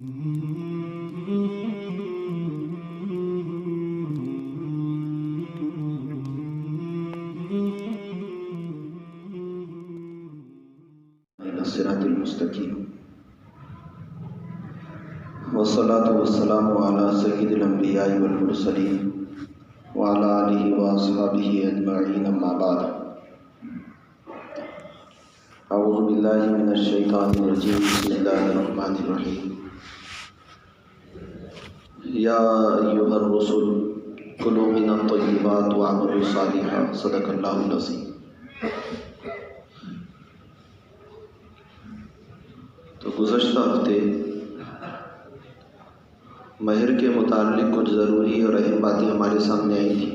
الصراط المستقیم والصلاة والسلام على سید الانبیاء والمرسلین وعلى آلہ واصحابہ اجمعین، اما بعد۔ اعوذ باللہ من الشیطان الرجیم، بسم اللہ الرحمن الرحیم۔ یا ایھا الرسل کلوا من الطیبات واعملوا صالحا، صدق اللہ العظیم۔ تو گزشتہ ہفتے مہر کے متعلق کچھ ضروری اور اہم باتیں ہمارے سامنے آئی تھیں۔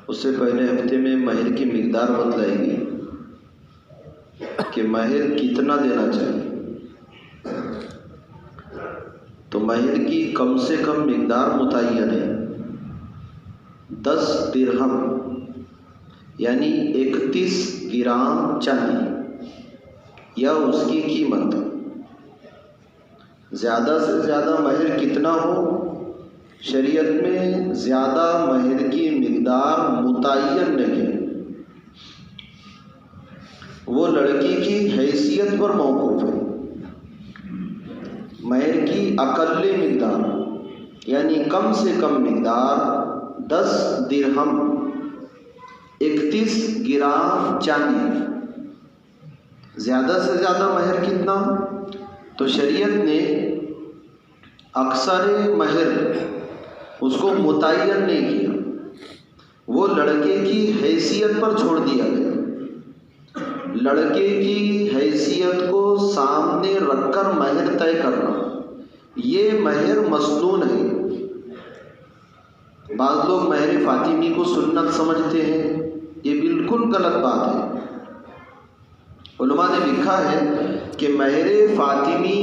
اس سے پہلے ہفتے میں مہر کی مقدار بتلائی گئی کہ مہر کتنا دینا چاہیے۔ تو مہر کی کم سے کم مقدار متعین ہے 10 درہم، یعنی 31 گرام چاندی یا اس کی قیمت۔ زیادہ سے زیادہ مہر کتنا ہو، شریعت میں زیادہ مہر کی مقدار متعین نہیں ہے، وہ لڑکی کی حیثیت پر موقوف ہے۔ مہر کی اقل مقدار یعنی کم سے کم مقدار 10 درہم، 31 گرام چاندی۔ زیادہ سے زیادہ مہر کتنا؟ تو شریعت نے اکثر مہر اس کو متعین نہیں کیا، وہ لڑکے کی حیثیت پر چھوڑ دیا گیا۔ لڑکے کی حیثیت کو سامنے رکھ کر مہر طے کرنا، یہ مہر مسنون ہے۔ بعض لوگ مہر فاطمی کو سنت سمجھتے ہیں، یہ بالکل غلط بات ہے۔ علماء نے لکھا ہے کہ مہر فاطمی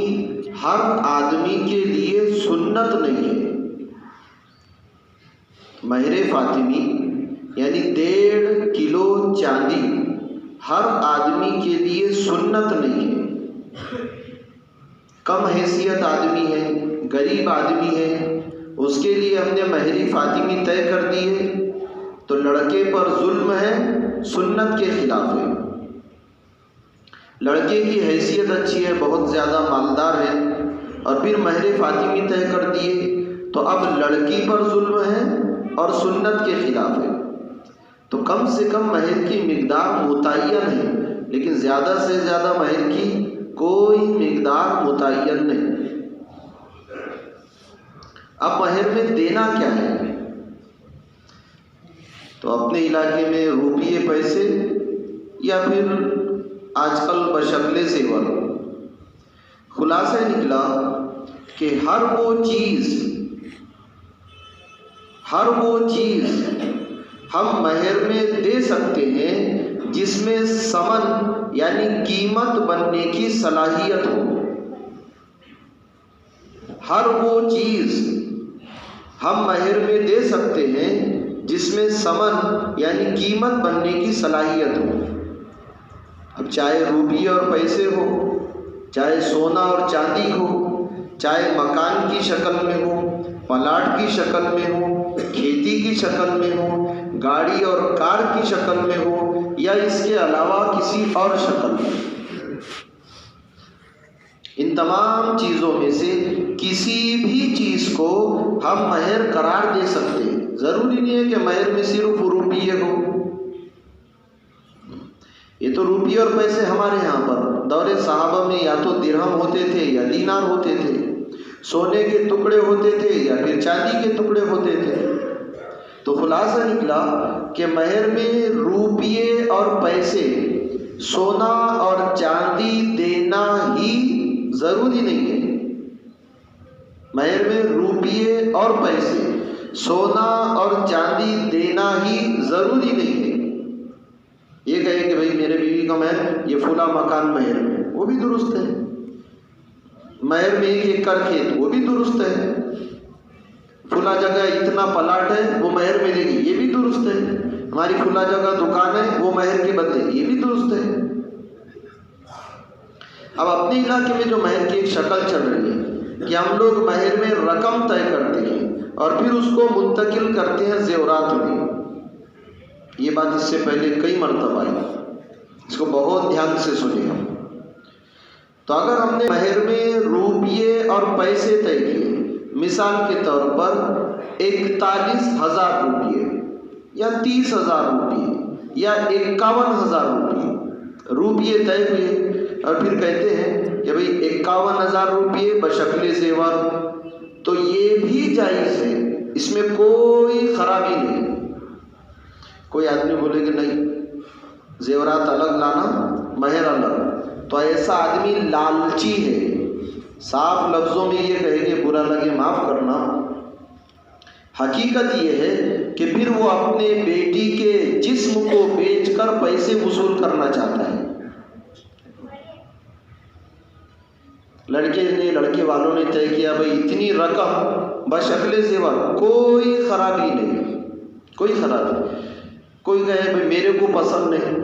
ہر آدمی کے لیے سنت نہیں ہے۔ مہر فاطمی یعنی 1.5 کلو چاندی ہر آدمی کے لیے سنت نہیں ہے۔ کم حیثیت آدمی ہے، غریب آدمی ہے، اس کے لیے ہم نے مہر فاطمی طے کر دی ہے تو لڑکے پر ظلم ہے، سنت کے خلاف ہے۔ لڑکے کی حیثیت اچھی ہے، بہت زیادہ مالدار ہے، اور پھر مہر فاطمی طے کر دیے تو اب لڑکی پر ظلم ہے اور سنت کے خلاف ہے۔ تو کم سے کم مہر کی مقدار متعین ہے، لیکن زیادہ سے زیادہ مہر کی کوئی مقدار متعین نہیں۔ اب مہر میں دینا کیا ہے؟ تو اپنے علاقے میں روپیے، پیسے، یا پھر آج کل بشکل زیور۔ خلاصہ نکلا کہ ہر وہ چیز ہم مہر میں دے سکتے ہیں جس میں ثمن یعنی قیمت بننے کی صلاحیت ہو۔ ہر وہ چیز ہم مہر میں دے سکتے ہیں جس میں ثمن یعنی قیمت بننے کی صلاحیت ہو۔ اب چاہے روپیے اور پیسے ہو، چاہے سونا اور چاندی ہو، چاہے مکان کی شکل میں ہو، پلاٹ کی شکل میں ہو، کھیتی کی شکل میں ہو، گاڑی اور کار کی شکل میں ہو، یا اس کے علاوہ کسی اور شکل میں۔ ان تمام چیزوں میں سے کسی بھی چیز کو ہم مہر قرار دے سکتے ہیں۔ ضروری نہیں ہے کہ مہر میں صرف روپیے ہو۔ یہ تو روپیے اور پیسے ہمارے یہاں پر دور صحابہ میں یا تو درہم ہوتے تھے یا دینار ہوتے تھے، سونے کے ٹکڑے ہوتے تھے یا پھر چاندی کے ٹکڑے ہوتے تھے۔ تو خلاصہ نکلا کہ مہر میں روپیے اور پیسے، سونا اور چاندی دینا ہی ضروری نہیں ہے۔ مہر میں روپیے اور پیسے، سونا اور چاندی دینا ہی ضروری نہیں ہے۔ یہ کہے کہ بھائی میرے بیوی کا مہر یہ فلاں مکان مہر میں، وہ بھی درست ہے۔ مہر میں 1 ایکڑ کھیت، وہ بھی درست ہے۔ فلاں جگہ اتنا پلاٹ ہے، وہ مہر ملے گی، یہ بھی درست ہے۔ ہماری فلاں جگہ دکان ہے، وہ مہر کے بدلے، یہ بھی درست ہے۔ اب اپنے علاقے میں جو مہر کی ایک شکل چل رہی ہے کہ ہم لوگ مہر میں رقم طے کرتے ہیں اور پھر اس کو منتقل کرتے ہیں زیورات میں. یہ بات اس سے پہلے کئی مرتبہ آئی، اس کو بہت دھیان سے سنیں ہم. تو اگر ہم نے مہر میں روپیے اور پیسے طے کیے، مثال کے طور پر 41,000 روپیے یا 30,000 روپیے یا 51,000 روپیے طے ہوئے، اور پھر کہتے ہیں کہ بھئی 51,000 روپیے بشکل زیور، تو یہ بھی جائز ہے، اس میں کوئی خرابی نہیں. کوئی آدمی بولے کہ نہیں زیورات الگ لانا مہر الگ، تو ایسا آدمی لالچی ہے. صاف لفظوں میں یہ کہے کہ برا لگے معاف کرنا، حقیقت یہ ہے کہ پھر وہ اپنے بیٹی کے جسم کو بیچ کر پیسے وصول کرنا چاہتا ہے. لڑکے والوں نے طے کیا بھائی اتنی رقم بشکل زیور، کوئی خرابی نہیں، کوئی خرابی. کوئی کہے بھائی میرے کو پسند نہیں،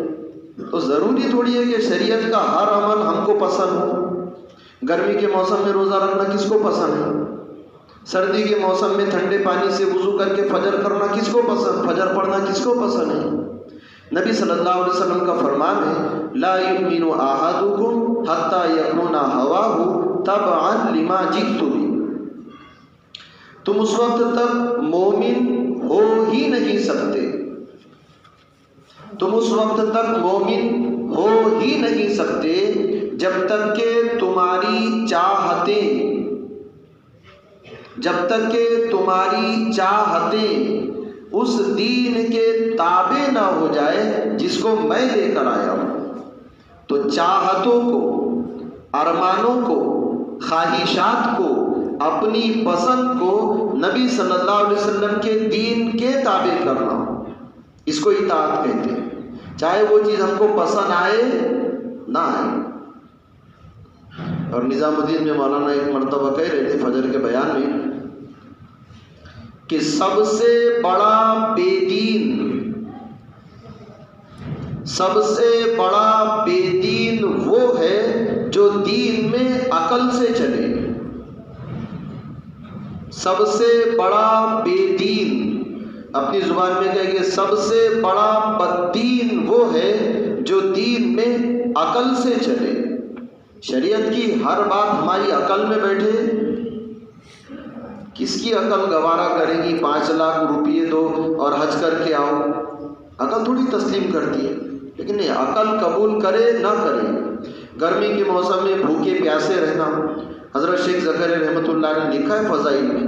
تو ضروری تھوڑی ہے کہ شریعت کا ہر عمل ہم کو پسند ہو. گرمی کے موسم میں روزہ رکھنا کس کو پسند ہے؟ سردی کے موسم میں ٹھنڈے پانی سے وضو کر کے فجر کرنا کس کو پسند، فجر پڑھنا کس کو پسند ہے؟ نبی صلی اللہ علیہ وسلم کا فرمان ہے لا یؤمن احدکم حتی یکون ہواہ تبعا لما جئت بہ. تم اس وقت تک مومن ہو ہی نہیں سکتے، تم اس وقت تک مومن ہو ہی نہیں سکتے جب تک کہ تمہاری چاہتیں اس دین کے تابع نہ ہو جائے جس کو میں لے کر آیا ہوں. تو چاہتوں کو، ارمانوں کو، خواہشات کو، اپنی پسند کو نبی صلی اللہ علیہ وسلم کے دین کے تابع کرنا، اس کو اطاعت کہتے ہیں، چاہے وہ چیز ہم کو پسند آئے نہ آئے. اور نظام الدین میں مولانا ایک مرتبہ کہہ رہے تھے فجر کے بیان میں کہ سب سے بڑا بے دین وہ ہے جو دین میں عقل سے چلے. سب سے بڑا بے دین، اپنی زبان میں کہے کہ سب سے بڑا بددین وہ ہے جو دین میں عقل سے چلے. شریعت کی ہر بات ہماری عقل میں بیٹھے، کس کی عقل گوارا کرے گی 5 لاکھ روپیے دو اور حج کر کے آؤ؟ عقل تھوڑی تسلیم کرتی ہے. لیکن نہیں، عقل قبول کرے نہ کرے. گرمی کے موسم میں بھوکے پیاسے رہنا، حضرت شیخ زکریا رحمۃ اللہ نے لکھا ہے فضائل میں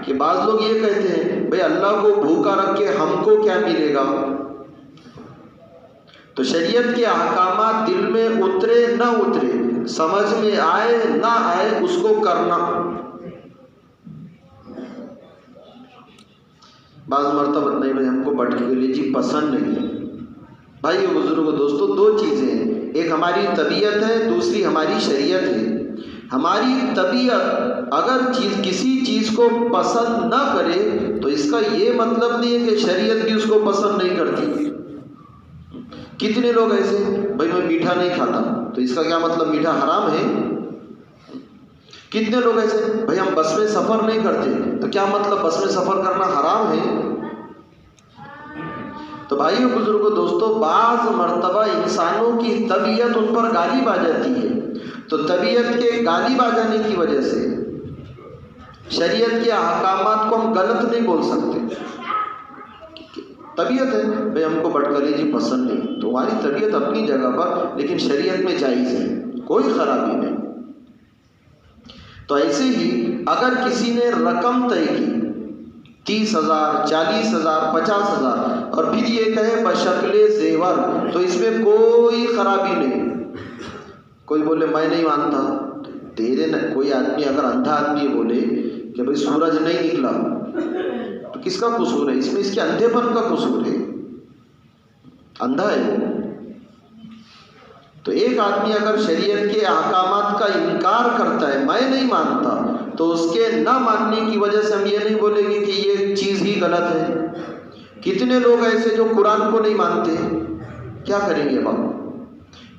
کہ بعض لوگ یہ کہتے ہیں بھئی اللہ کو بھوکا رکھ کے ہم کو کیا ملے گا. تو شریعت کے احکامات دل میں اترے نہ اترے، سمجھ میں آئے نہ آئے، اس کو کرنا. بعض مرتبہ نہیں بھائی ہم کو بٹکی گلی جی پسند نہیں. بھائی بزرگوں دوستوں، 2 چیزیں ہیں، ایک ہماری طبیعت ہے، دوسری ہماری شریعت ہے. ہماری طبیعت اگر کسی چیز کو پسند نہ کرے تو اس کا یہ مطلب نہیں ہے کہ شریعت بھی اس کو پسند نہیں کرتی. کتنے لوگ ایسے بھائی میں میٹھا نہیں کھاتا، تو اس کا کیا مطلب میٹھا حرام ہے؟ کتنے لوگ ایسے بھائی ہم بس میں سفر نہیں کرتے، تو کیا مطلب بس میں سفر کرنا حرام ہے؟ تو بھائیو بزرگوں دوستوں، بعض مرتبہ انسانوں کی طبیعت ان پر غالب آ جاتی ہے. تو طبیعت کے غالب آ جانے کی وجہ سے شریعت کے احکامات کو ہم غلط نہیں بول سکتے. طبیعت ہے بھائی ہم کو بٹکلی جی پسند نہیں، تو ہماری طبیعت اپنی جگہ پر، لیکن شریعت میں جائز ہے، کوئی خرابی نہیں. تو ایسے ہی اگر کسی نے رقم طے کی 30,000 40,000 50,000 اور پھر یہ کہے بشکل زیور، تو اس میں کوئی خرابی نہیں. کوئی بولے میں نہیں مانتا، کوئی آدمی اگر اندھا آدمی بولے کہ بھائی سورج نہیں نکلا، تو کس کا قصور ہے؟ اس میں اس کے اندھے پن کا قصور ہے، اندھا ہے. تو ایک آدمی اگر شریعت کے احکامات کا انکار کرتا ہے، میں نہیں مانتا، تو اس کے نہ ماننے کی وجہ سے ہم یہ نہیں بولیں گے کہ یہ چیز ہی غلط ہے. کتنے لوگ ایسے جو قرآن کو نہیں مانتے، کیا کریں گے بابا؟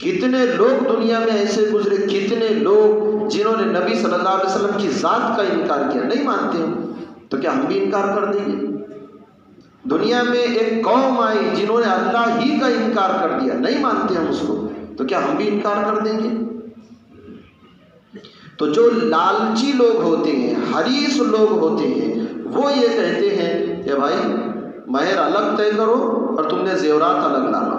کتنے لوگ دنیا میں ایسے گزرے، کتنے لوگ جنہوں نے نبی صلی اللہ علیہ وسلم کی ذات کا انکار کیا، نہیں مانتے ہم، تو کیا ہم بھی انکار کر دیں گے؟ دنیا میں ایک قوم آئی جنہوں نے اللہ ہی کا انکار کر دیا، نہیں مانتے ہم اس کو، تو کیا ہم بھی انکار کر دیں گے؟ تو جو لالچی لوگ ہوتے ہیں، حریص لوگ ہوتے ہیں، وہ یہ کہتے ہیں کہ بھائی مہر الگ طے کرو اور تم نے زیورات الگ لانا۔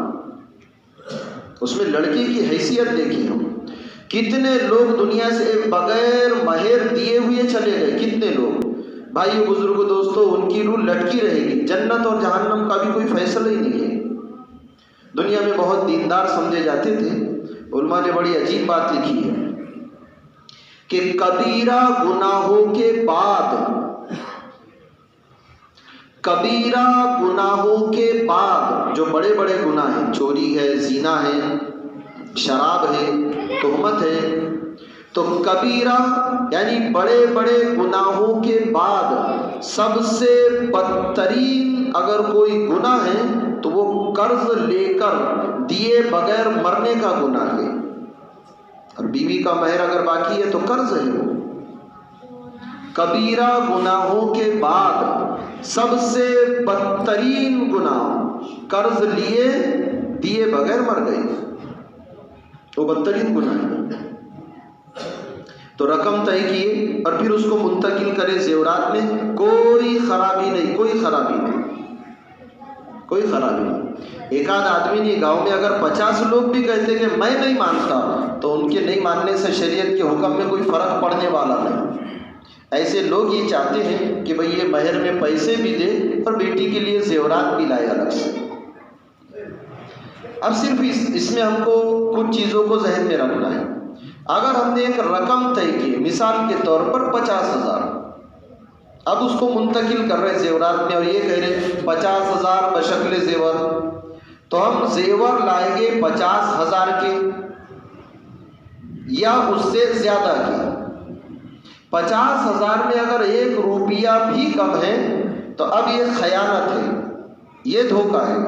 اس میں لڑکی کی حیثیت دیکھیں ہم، کتنے لوگ دنیا سے بغیر مہر دیے ہوئے چلے گئے، کتنے لوگ۔ بھائی بزرگ دوستو، ان کی روح لٹکی رہے گی، جنت اور جہنم کا بھی کوئی فیصلہ ہی نہیں ہے۔ دنیا میں بہت دیندار سمجھے جاتے تھے، علماء نے بڑی عجیب بات لکھی ہے کہ کبیرہ گناہوں کے بعد، کبیرہ گناہوں کے بعد جو بڑے بڑے گناہ ہیں، چوری ہے، زنا ہے، شراب ہے، تہمت ہے، تو کبیرہ یعنی بڑے بڑے گناہوں کے بعد سب سے بدترین اگر کوئی گناہ ہے تو وہ قرض لے کر دیے بغیر مرنے کا گناہ ہے۔ اور بیوی کا مہر اگر باقی ہے تو قرض ہے وہ۔ کبیرہ گناہوں کے بعد سب سے بدترین گناہ، قرض لیے دیے بغیر مر گئے، وہ بدترین گناہ ہے۔ تو رقم طے کیے اور پھر اس کو منتقل کرے زیورات میں، کوئی خرابی نہیں، کوئی خرابی نہیں، کوئی خرابی نہیں۔ ایک آدھ آدمی نہیں، گاؤں میں اگر 50 لوگ بھی کہتے کہ میں نہیں مانتا، تو ان کے نہیں ماننے سے شریعت کے حکم میں کوئی فرق پڑنے والا نہیں۔ ایسے لوگ یہ چاہتے ہیں کہ بھئی یہ مہر میں پیسے بھی دے اور بیٹی کے لیے زیورات بھی لائے الگ سے۔ اب صرف اس میں ہم کو کچھ چیزوں کو ذہن میں رکھنا ہے۔ اگر ہم نے ایک رقم طے کی، مثال کے طور پر 50,000، اب اس کو منتقل کر رہے زیورات میں اور یہ کہہ رہے 50,000 بشکل زیور، تو ہم زیور لائیں گے 50,000 کے یا اس سے زیادہ کے۔ 50,000 میں اگر 1 روپیہ بھی کم ہے تو اب یہ خیانت ہے، یہ دھوکہ ہے۔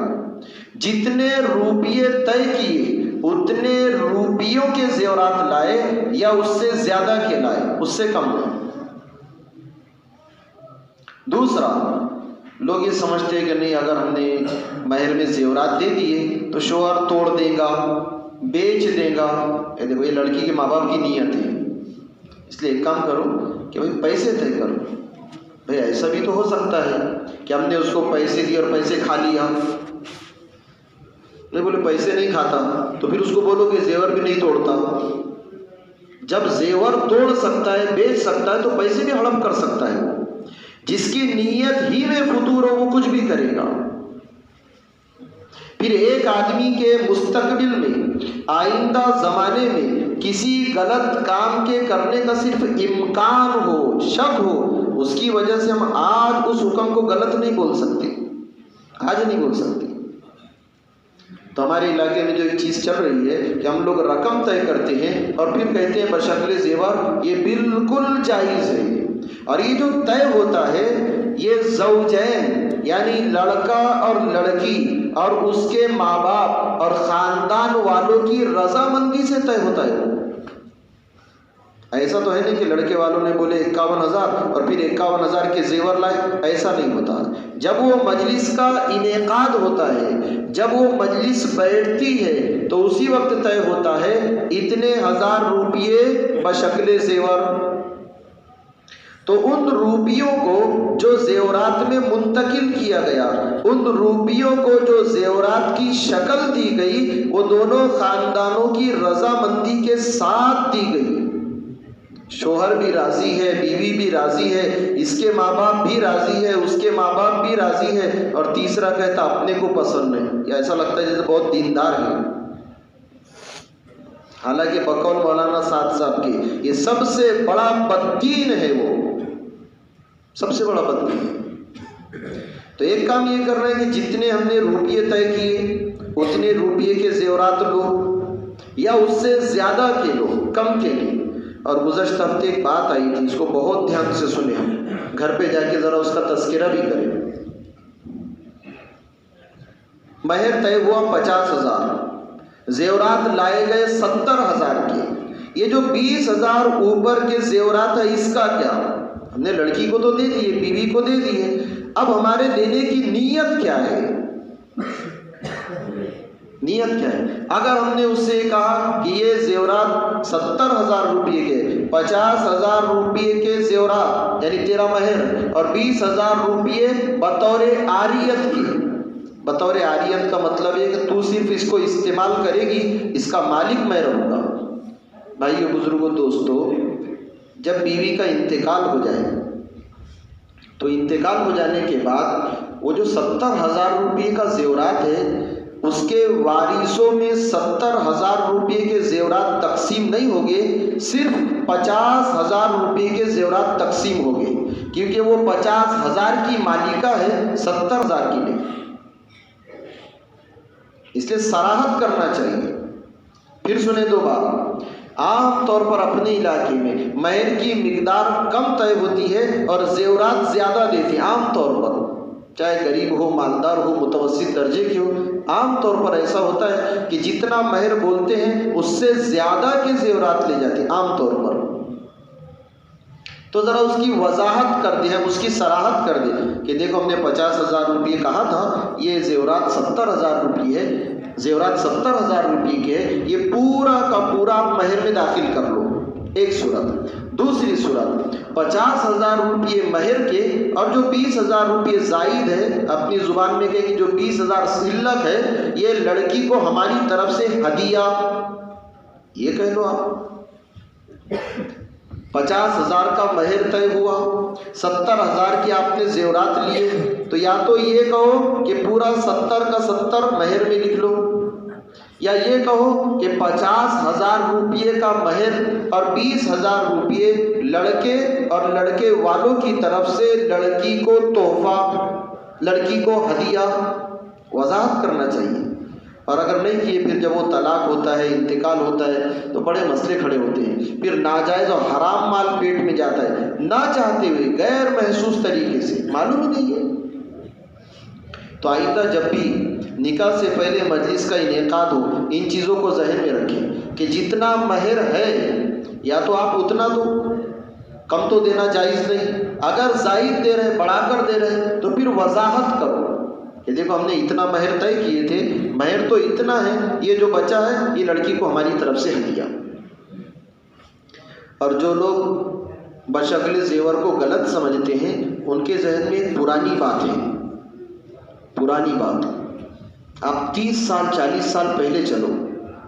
جتنے روپیے طے کیے اتنے روپیوں کے زیورات لائے یا اس سے زیادہ کے لائے، اس سے کم نہیں۔ دوسرا، لوگ یہ سمجھتے ہیں کہ نہیں، اگر ہم نے مہر میں زیورات دے دیے تو شوہر توڑ دے گا، بیچ دے گا۔ دیکھو یہ لڑکی کے ماں باپ کی نیت ہے، اس لیے ایک کام کرو کہ بھائی پیسے طے کرو۔ بھائی ایسا بھی تو ہو سکتا ہے کہ ہم نے اس کو پیسے دیے اور پیسے کھا لیا۔ نہیں، بولے پیسے نہیں کھاتا تو پھر اس کو بولو کہ زیور بھی نہیں توڑتا۔ جب زیور توڑ سکتا ہے، بیچ سکتا ہے، تو پیسے بھی ہڑپ کر سکتا ہے۔ جس کی نیت ہی میں فطور ہو وہ کچھ بھی کرے گا۔ پھر ایک آدمی کے مستقبل میں، آئندہ زمانے میں کسی غلط کام کے کرنے کا صرف امکان ہو، شک ہو، اس کی وجہ سے ہم آج اس حکم کو غلط نہیں بول سکتے، آج نہیں بول سکتے۔ تو ہمارے علاقے میں جو ایک چیز چل رہی ہے کہ ہم لوگ رقم طے کرتے ہیں اور پھر کہتے ہیں بشکل زیور، یہ بالکل جائز ہے۔ اور یہ جو طے ہوتا ہے یہ زوجین یعنی لڑکا اور لڑکی اور اس کے ماں باپ اور خاندان والوں کی رضامندی سے طے ہوتا ہے۔ ایسا تو ہے نہیں کہ لڑکے والوں نے بولے 51,000 اور پھر 51,000 کے زیور لائے، ایسا نہیں ہوتا۔ جب وہ مجلس کا انعقاد ہوتا ہے، جب وہ مجلس بیٹھتی ہے تو اسی وقت طے ہوتا ہے اتنے 1,000 روپیے بشکل زیور۔ تو ان روپیوں کو جو زیورات میں منتقل کیا گیا، ان روپیوں کو جو زیورات کی شکل دی گئی، وہ دونوں خاندانوں کی رضامندی کے ساتھ دی گئی۔ شوہر بھی راضی ہے، بیوی بھی راضی ہے، اس کے ماں باپ بھی راضی ہے، اس کے ماں باپ بھی راضی ہے، اور تیسرا کہتا اپنے کو پسند نہیں۔ یا ایسا لگتا ہے جیسے بہت دیندار ہے، حالانکہ بقول مولانا سعد صاحب کے یہ سب سے بڑا بددین ہے، وہ سب سے بڑا بددین۔ تو ایک کام یہ کر رہے ہیں کہ جتنے ہم نے روپیے طے کیے اتنے روپیے کے زیورات لو یا اس سے زیادہ کے لو، کم کے لیں۔ اور گزشتہ ہفتے ایک بات آئی تھی، اس کو بہت دھیان سے سنیں، ہم گھر پہ جا کے ذرا اس کا تذکرہ بھی کریں۔ مہر طے ہوا 50,000، زیورات لائے گئے 70,000 کے. یہ جو 20,000 اوپر کے زیورات ہے اس کا کیا؟ ہم نے لڑکی کو تو دے دیے، بیوی کو دے دیے، اب ہمارے دینے کی نیت کیا ہے؟ نیت کیا ہے؟ اگر ہم نے اس سے کہا کہ یہ زیورات 70,000 روپئے کے، 50,000 روپئے کے زیورات یعنی تیرا مہر، اور 20,000 روپئے بطور عاریت کی. بطور عاریت کا مطلب ہے کہ تو صرف اس کو استعمال کرے گی، اس کا مالک میں رہوں گا. بھائیو، بزرگوں، دوستو، جب بیوی کا انتقال ہو جائے تو انتقال ہو جانے کے بعد وہ جو 70,000 روپئے کا زیورات ہے اس کے وارثوں میں 70,000 روپئے کے زیورات تقسیم نہیں ہوگے، صرف 50,000 روپئے کے زیورات تقسیم ہوگے، کیونکہ وہ 50,000 کی مالکہ ہے، 70,000 کی نہیں. اس لیے صراحت کرنا چاہیے. پھر سنیں دو بات. عام طور پر اپنے علاقے میں مہر کی مقدار کم طے ہوتی ہے اور زیورات زیادہ دیتے ہیں. عام طور پر چاہے غریب ہو، مالدار ہو، متوسط درجے کی ہو، عام طور پر ایسا ہوتا ہے کہ جتنا مہر بولتے ہیں اس سے زیادہ کے زیورات لے جاتے ہیں عام طور پر. تو ذرا اس کی وضاحت کر دیں، اس کی صراحت کر دیں کہ دیکھو ہم نے 50,000 روپئے کہا تھا، یہ زیورات 70,000 روپئے ہے، زیورات 70,000 روپئے کے، یہ پورا کا پورا مہر میں داخل کر لو. ایک صورت. دوسری صورت، 50,000 روپئے مہر کے اور جو 20,000 روپئے زائد ہے، اپنی زبان میں کہے کہ جو 20,000 سلک ہے، یہ لڑکی کو ہماری طرف سے ہدیہ، یہ کہہ لو آپ. 50,000 کا مہر طے ہوا، 70,000 کے آپ نے زیورات لیے، تو یا تو یہ کہو کہ پورا 70 کا 70 مہر میں لکھ لو، یا یہ کہو کہ 50,000 روپئے کا مہر اور 20,000 روپئے لڑکے اور لڑکے والوں کی طرف سے لڑکی کو تحفہ، لڑکی کو ہدیہ. وضاحت کرنا چاہیے. اور اگر نہیں کیے پھر جب وہ طلاق ہوتا ہے، انتقال ہوتا ہے، تو بڑے مسئلے کھڑے ہوتے ہیں. پھر ناجائز اور حرام مال پیٹ میں جاتا ہے، نہ چاہتے ہوئے، غیر محسوس طریقے سے، معلوم ہی نہیں ہے. تو آئندہ جب بھی نکاح سے پہلے مجلس کا انعقاد ہو، ان چیزوں کو ذہن میں رکھیں کہ جتنا مہر ہے یا تو آپ اتنا دو، کم تو دینا جائز نہیں. اگر زائد دے رہے، بڑھا کر دے رہے، تو پھر وضاحت کرو کہ دیکھو ہم نے اتنا مہر طے کیے تھے، مہر تو اتنا ہے، یہ جو بچا ہے یہ لڑکی کو ہماری طرف سے ہدیہ. اور جو لوگ بشکل زیور کو غلط سمجھتے ہیں ان کے ذہن میں ایک پرانی بات ہے. پرانی بات، آپ 30 سال 40 سال پہلے چلو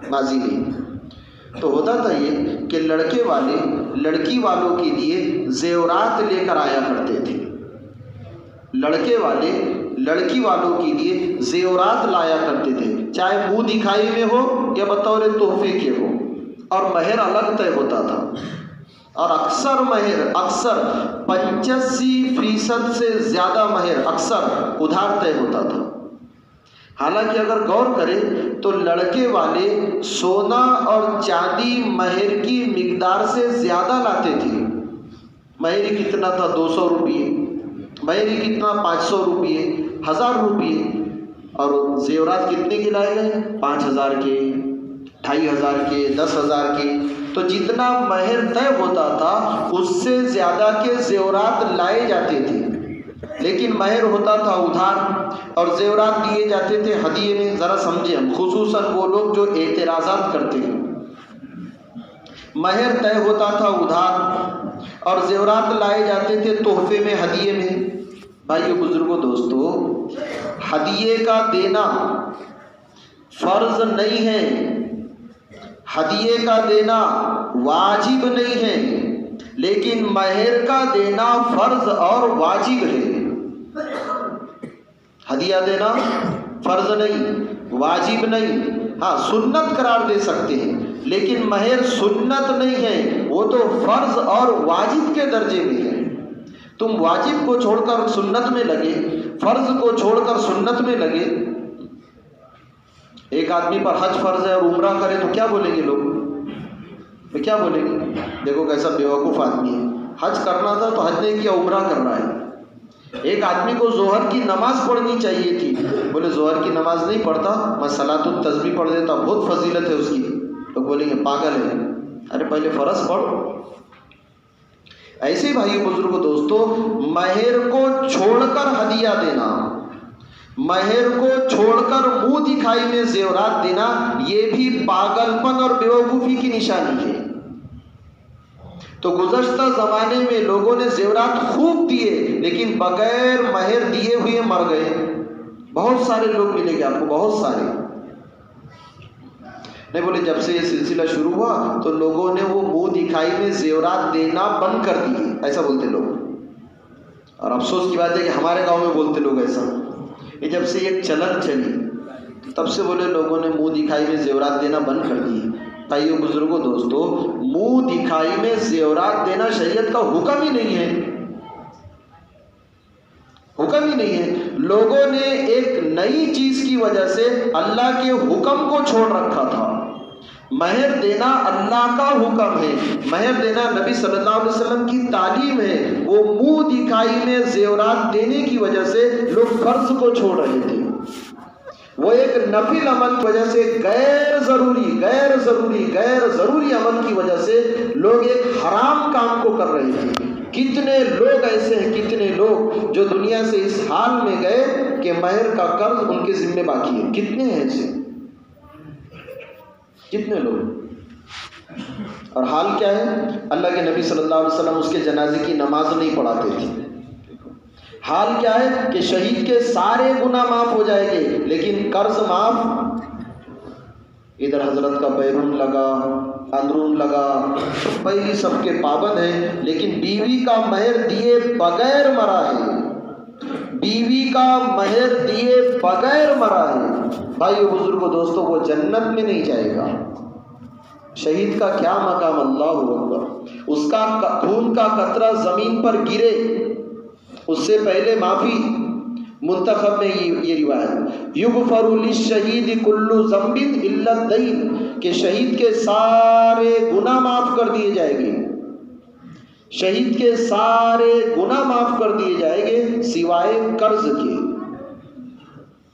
ماضی میں، تو ہوتا تھا یہ کہ لڑکے والے لڑکی والوں کے لیے زیورات لے کر آیا کرتے تھے. لڑکے والے لڑکی والوں کے لیے زیورات لایا کرتے تھے، چاہے منہ دکھائی میں ہو یا بطور تحفے کے ہو، اور مہر الگ طے ہوتا تھا. اور اکثر مہر، اکثر 85% سے زیادہ مہر اکثر ادھار طے ہوتا تھا. حالانکہ اگر غور کریں تو لڑکے والے سونا اور چاندی مہر کی مقدار سے زیادہ لاتے تھے. مہر کتنا تھا؟ 200 روپئے. مہر کتنا؟ 500 روپئے، 1000 روپئے. اور زیورات کتنے کے لائے گئے؟ 5,000 کے، 2,500 کے، 10,000 کے. تو جتنا مہر طے ہوتا تھا اس سے زیادہ کے زیورات لائے جاتے تھے، لیکن مہر ہوتا تھا ادھار اور زیورات دیے جاتے تھے ہدیے میں. ذرا سمجھیں ہم، خصوصاً وہ لوگ جو اعتراضات کرتے ہیں. مہر طے ہوتا تھا ادھار اور زیورات لائے جاتے تھے تحفے میں، ہدیے میں. بھائیو، بزرگوں، دوستو، ہدیے کا دینا فرض نہیں ہے، ہدیے کا دینا واجب نہیں ہے، لیکن مہر کا دینا فرض اور واجب ہے. ہدیہ دینا فرض نہیں، واجب نہیں، ہاں سنت قرار دے سکتے ہیں، لیکن مہر سنت نہیں ہے، وہ تو فرض اور واجب کے درجے میں ہے. تم واجب کو چھوڑ کر سنت میں لگے، فرض کو چھوڑ کر سنت میں لگے. ایک آدمی پر حج فرض ہے اور عمرہ کرے تو کیا بولیں گے لوگ؟ کیا بولیں گے؟ دیکھو کیسا بیوقوف آدمی ہے، حج کرنا تھا تو حج نہیں کیا، عمرہ کر رہا ہے. ایک آدمی کو ظہر کی نماز پڑھنی چاہیے تھی، بولے ظہر کی نماز نہیں پڑھتا، میں صلاۃ التسبیح پڑھ دیتا، بہت فضیلت ہے اس کی. لوگ بولیں گے پاگل ہے. ارے پہلے فرض پڑھ. ایسے بھائی بزرگوں دوستو، مہر کو چھوڑ کر ہدیہ دینا، مہر کو چھوڑ کر منہ دکھائی میں زیورات دینا، یہ بھی پاگل پن اور بیوقوفی کی نشانی ہے. تو گزشتہ زمانے میں لوگوں نے زیورات خوب دیے لیکن بغیر مہر دیے ہوئے مر گئے. بہت سارے لوگ ملیں گے آپ کو، بہت سارے. نہیں بولے جب سے یہ سلسلہ شروع ہوا تو لوگوں نے وہ منہ دکھائی میں زیورات دینا بند کر دیے، ایسا بولتے لوگ. اور افسوس کی بات ہے کہ ہمارے گاؤں میں بولتے لوگ ایسا. یہ جب سے ایک چلن چلی تب سے بولے لوگوں نے منہ دکھائی میں زیورات دینا بند کر دیے. بھائیو بزرگوں دوستو، منہ دکھائی میں زیورات دینا شریعت کا حکم ہی نہیں ہے، حکم ہی نہیں ہے. لوگوں نے ایک نئی چیز کی وجہ سے اللہ کے حکم کو چھوڑ رکھا تھا. مہر دینا اللہ کا حکم ہے، مہر دینا نبی صلی اللہ علیہ وسلم کی تعلیم ہے. وہ منہ دکھائی میں زیورات دینے کی وجہ سے لوگ فرض کو چھوڑ رہے تھے. وہ ایک نفل عمل کی وجہ سے غیر ضروری عمل کی وجہ سے لوگ ایک حرام کام کو کر رہے تھے. کتنے لوگ ایسے ہیں، کتنے لوگ جو دنیا سے اس حال میں گئے کہ مہر کا قرض ان کے ذمہ باقی ہے. کتنے ہیں ایسے، کتنے لوگ. اور حال کیا ہے، اللہ کے نبی صلی اللہ علیہ وسلم اس کے جنازے کی نماز نہیں پڑھاتے تھے. حال کیا ہے کہ شہید کے سارے گناہ معاف ہو جائیں گے لیکن قرض معاف. ادھر حضرت کا بیرون لگا، اندرون لگا، پہلی سب کے پابند ہیں لیکن بیوی کا مہر دیے بغیر مرا ہے، بیوی کا مہر دیے بغیر مرا ہے. بھائیو بزرگوں دوستو، وہ جنت میں نہیں جائے گا. شہید کا کیا مقام، اللہ اکبر. اس کا خون کا قطرہ زمین پر گرے اس سے پہلے معافی. منتخب میں یہ روایت، یغفر للشہید کل ذنب الا الدین، کہ شہید کے سارے گناہ معاف کر دیے جائیں گے، شہید کے سارے گناہ معاف کر دیے جائیں گے سوائے قرض کے.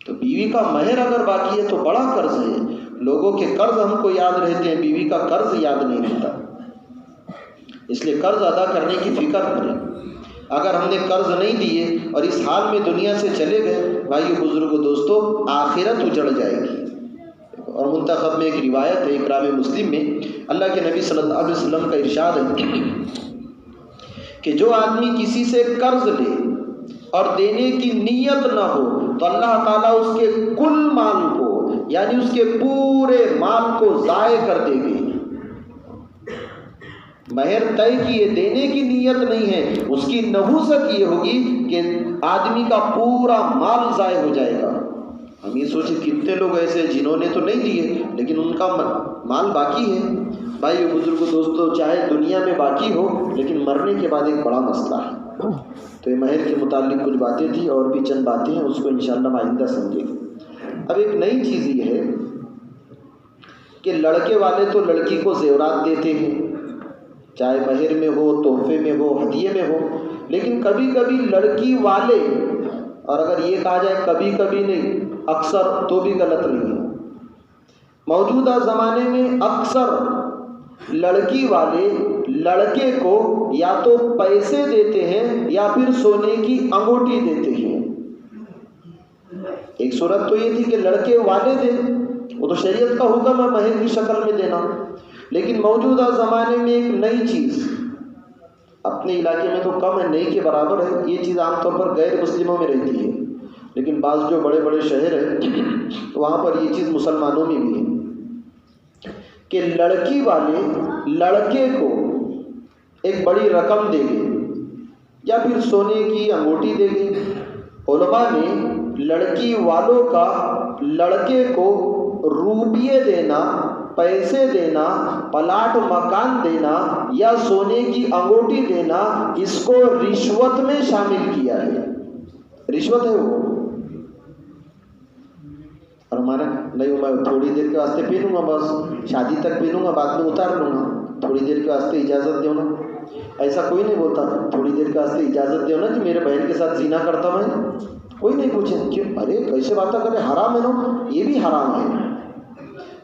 تو بیوی کا مہر اگر باقی ہے تو بڑا قرض ہے. لوگوں کے قرض ہم کو یاد رہتے ہیں، بیوی کا قرض یاد نہیں رہتا. اس لیے قرض ادا کرنے کی فکر کریں. اگر ہم نے قرض نہیں دیے اور اس حال میں دنیا سے چلے گئے، بھائیو بزرگوں دوستو، آخرت اجڑ جائے گی. اور منتخب میں ایک روایت ہے، اقرام مسلم میں اللہ کے نبی صلی اللہ علیہ وسلم کا ارشاد ہے کہ جو آدمی کسی سے قرض لے اور دینے کی نیت نہ ہو تو اللہ تعالیٰ اس کے کل مال کو، یعنی اس کے پورے مال کو ضائع کر دے گی. مہر طے کیے، دینے کی نیت نہیں ہے، اس کی نحوست یہ ہوگی کہ آدمی کا پورا مال ضائع ہو جائے گا. ہم یہ سوچیں کتنے لوگ ایسے جنہوں نے تو نہیں دیے لیکن ان کا مال باقی ہے. بھائی بزرگوں دوستو، چاہے دنیا میں باقی ہو لیکن مرنے کے بعد ایک بڑا مسئلہ ہے. تو یہ مہر کے متعلق کچھ باتیں تھیں، اور بھی چند باتیں ہیں، اس کو انشاءاللہ آئندہ سمجھیں گے. اب ایک نئی چیز یہ ہے کہ لڑکے والے تو لڑکی کو زیورات دیتے ہیں، چاہے مہر میں ہو، تحفے میں ہو، ہدیے میں ہو. لیکن کبھی کبھی لڑکی والے، اور اگر یہ کہا جائے کبھی کبھی نہیں اکثر، تو بھی غلط نہیں ہے. موجودہ زمانے میں اکثر لڑکی والے لڑکے کو یا تو پیسے دیتے ہیں یا پھر سونے کی انگوٹھی دیتے ہیں. ایک صورت تو یہ تھی کہ لڑکے والے دیں، وہ تو شریعت کا حکم ہے مہر کی شکل میں دینا. لیکن موجودہ زمانے میں ایک نئی چیز، اپنے علاقے میں تو کم ہے، نہیں کے برابر ہے، یہ چیز عام طور پر غیر مسلموں میں رہتی ہے، لیکن بعض جو بڑے بڑے شہر ہیں وہاں پر یہ چیز مسلمانوں میں بھی ہے کہ لڑکی والے لڑکے کو ایک بڑی رقم دے گے یا پھر سونے کی انگوٹھی دے گے. علماء نے لڑکی والوں کا لڑکے کو روپیے دینا، پیسے دینا، پلاٹ مکان دینا یا سونے کی انگوٹھی دینا، اس کو رشوت میں شامل کیا ہے. رشوت ہے وہ. اور ہمارا نہیں، میں تھوڑی دیر کے واسطے پہنوں گا، بس شادی تک پہنوں گا، بعد میں اتار لوں گا. تھوڑی دیر کے واسطے اجازت دو نا. ایسا کوئی نہیں بولتا تھوڑی دیر کے واسطے اجازت دو نا کہ میرے بہن کے ساتھ زنا کرتا میں. کوئی نہیں پوچھے کیوں، ارے کیسے باتیں کرے، حرام ہے نا، یہ بھی حرام ہے.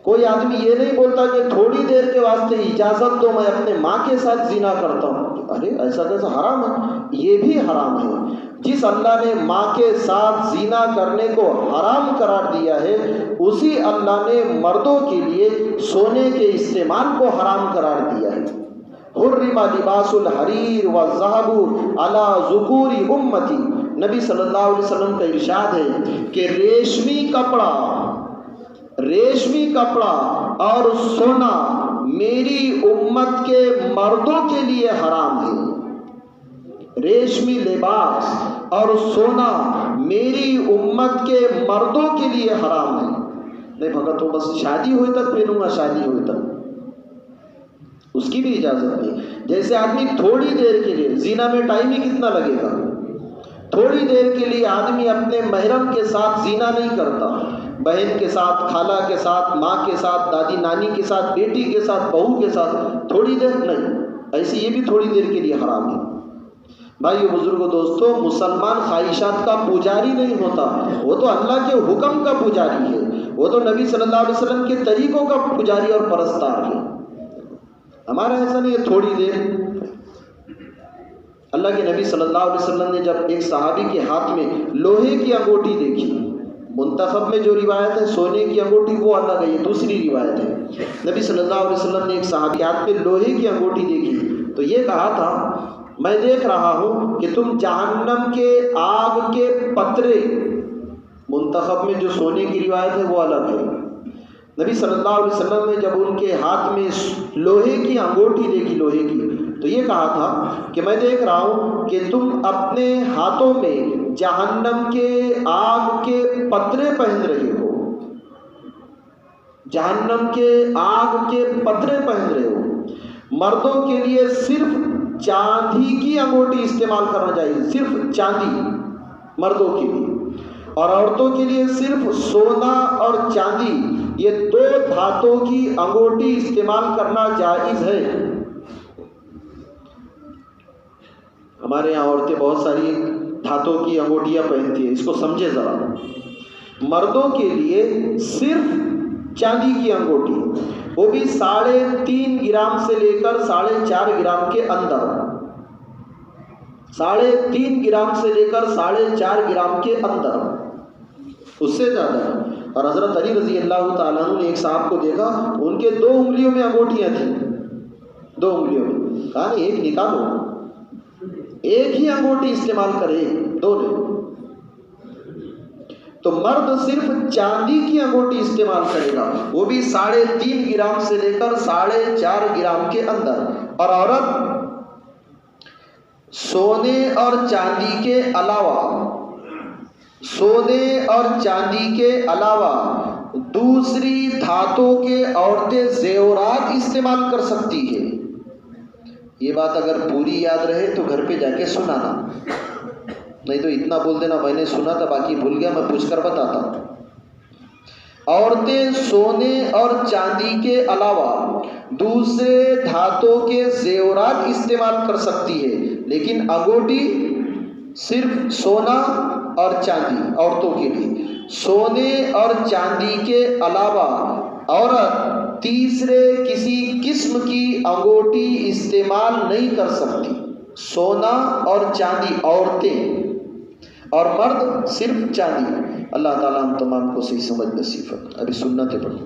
کوئی آدمی یہ نہیں بولتا کہ تھوڑی دیر کے واسطے اجازت دو میں اپنے ماں کے ساتھ زنا کرتا ہوں. ارے ایسا کیسا، حرام ہے، یہ بھی حرام ہے. جس اللہ نے ماں کے ساتھ زنا کرنے کو حرام قرار دیا ہے، اسی اللہ نے مردوں کے لیے سونے کے استعمال کو حرام قرار دیا ہے. حرم لباس الحریر والذهب علی ذکور امتی. نبی صلی اللہ علیہ وسلم کا ارشاد ہے کہ ریشمی کپڑا اور سونا میری امت کے مردوں کے لیے حرام ہے. ریشمی لباس اور سونا میری امت کے مردوں کے لیے حرام ہے. نہیں بھگا تو بس شادی ہوئی تک پہنوں گا، شادی ہوئی تک، اس کی بھی اجازت نہیں. جیسے آدمی تھوڑی دیر کے لیے، زنا میں ٹائم ہی کتنا لگے گا، تھوڑی دیر کے لیے آدمی اپنے محرم کے ساتھ زنا نہیں کرتا، بہن کے ساتھ، خالہ کے ساتھ، ماں کے ساتھ، دادی نانی کے ساتھ، بیٹی کے ساتھ، بہو کے ساتھ تھوڑی دیر نہیں، ایسے یہ بھی تھوڑی دیر کے لیے حرام ہے. بھائی بزرگوں دوستوں، مسلمان خواہشات کا پجاری نہیں ہوتا، وہ تو اللہ کے حکم کا پجاری ہے، وہ تو نبی صلی اللہ علیہ وسلم کے طریقوں کا پجاری اور پرستار ہے. ہمارا ایسا نہیں ہے تھوڑی دیر. اللہ کے نبی صلی اللہ علیہ وسلم نے جب ایک صحابی کے ہاتھ میں لوہے کی انگوٹھی دیکھی، منتخب میں جو روایت ہے سونے کی انگوٹھی وہ الگ ہے، یہ دوسری روایت ہے. نبی صلی اللہ علیہ وسلم نے ایک صحابی کے ہاتھ میں لوہے کی انگوٹھی دیکھی تو یہ کہا تھا، میں دیکھ رہا ہوں کہ تم جہنم کے آگ کے پترے، منتخب میں جو سونے کی روایت ہے وہ الگ ہے. نبی صلی اللہ علیہ وسلم نے جب ان کے ہاتھ میں لوہے کی انگوٹھی دیکھی، لوہے کی، تو یہ کہا تھا کہ میں دیکھ رہا ہوں کہ تم اپنے ہاتھوں میں جہنم کے آگ کے پترے پہن رہے ہو، جہنم کے آگ کے پترے پہن رہے ہو. مردوں کے لیے صرف چاندی کی انگوٹھی استعمال کرنا چاہیے، صرف چاندی مردوں کے لیے، اور عورتوں کے لیے صرف سونا اور چاندی، یہ دو دھاتوں کی انگوٹھی استعمال کرنا جائز ہے. ہمارے یہاں عورتیں بہت ساری دھاتوں کی انگوٹھیاں پہنتی ہیں، اس کو سمجھے ذرا. مردوں کے لیے صرف چاندی کی انگوٹھی، وہ بھی 3.5 گرام سے لے کر 4.5 گرام کے اندر، 3.5 گرام سے لے کر 4.5 گرام کے اندر، اس سے زیادہ. اور حضرت علی رضی اللہ تعالیٰ عنہ نے ایک صاحب کو دیکھا، ان کے 2 انگلیوں میں انگوٹھیاں تھیں، 2 انگلیوں میں. کہا نہیں، ایک نکالو، ایک ہی انگوٹھی استعمال کرے، 2 نہیں. تو مرد صرف چاندی کی انگوٹھی استعمال کرے گا، وہ بھی 3.5 گرام سے لے کر 4.5 گرام کے اندر. اور عورت سونے اور چاندی کے علاوہ دوسری دھاتوں کے عورتیں زیورات استعمال کر سکتی ہے. یہ بات اگر پوری یاد رہے تو گھر پہ جا کے سنانا، نہیں تو اتنا بول دینا میں نے سنا تھا باقی بھول گیا، میں پوچھ کر بتاتا ہوں. عورتیں سونے اور چاندی کے علاوہ دوسرے دھاتوں کے زیورات استعمال کر سکتی ہے، لیکن انگوٹھی صرف سونا اور چاندی عورتوں کے لیے. سونے اور چاندی کے علاوہ عورت تیسرے کسی قسم کی انگوٹھی استعمال نہیں کر سکتی. سونا اور چاندی عورتیں، اور مرد صرف چاندی. اللہ تعالیٰ ہم تمام کو صحیح سمجھ نصیب فرمائے. ابھی سنت پڑھیں.